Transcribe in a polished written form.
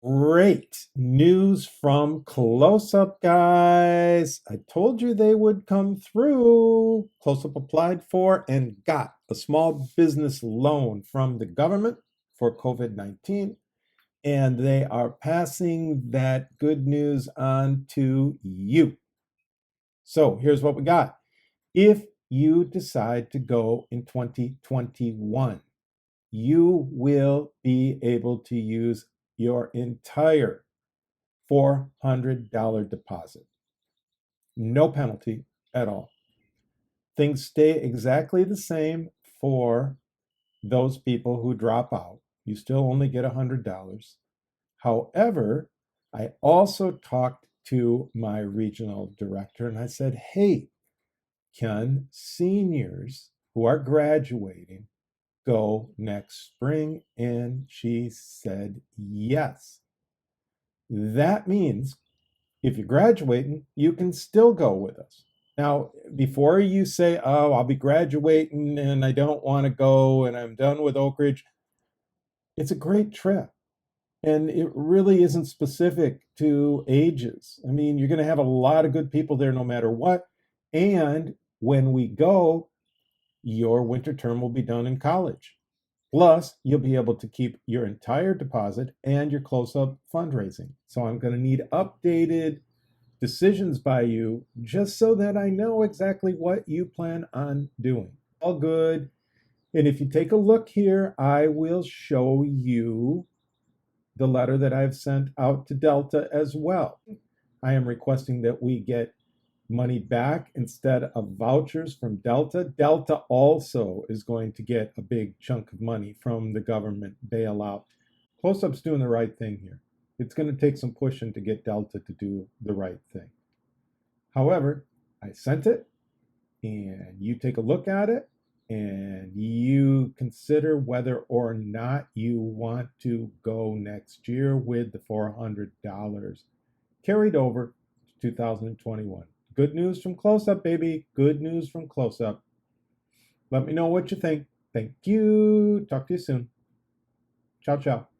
Great news from Close Up, guys. I told you they would come through. Close Up applied for and got a small business loan from the government for COVID 19, and they are passing that good news on to you. So here's what we got. If you decide to go in 2021, you will be able to use your entire $400 deposit. No penalty at all. Things stay exactly the same for those people who drop out. You still only get $100. However, I also talked to my regional director and I said, hey, can seniors who are graduating go next spring? And she said yes. That means if you're graduating, you can still go with us. Now, before you say, oh, I'll be graduating and I don't want to go and I'm done with Oak Ridge, it's a great trip. And it really isn't specific to ages. I mean, you're going to have a lot of good people there no matter what. And when we go, your winter term will be done in college. Plus, you'll be able to keep your entire deposit and your close up fundraising. So I'm going to need updated decisions by you just so that I know exactly what you plan on doing. All good. And if you take a look here, I will show you the letter that I've sent out to Delta as well. I am requesting that we get money back instead of vouchers from Delta. Delta also is going to get a big chunk of money from the government bailout. Close Up's doing the right thing here. It's going to take some pushing to get Delta to do the right thing. However, I sent it and you take a look at it and you consider whether or not you want to go next year with the $400 carried over to 2021. Good news from Close Up, baby. Good news from Close Up. Let me know what you think. Thank you. Talk to you soon. Ciao, ciao.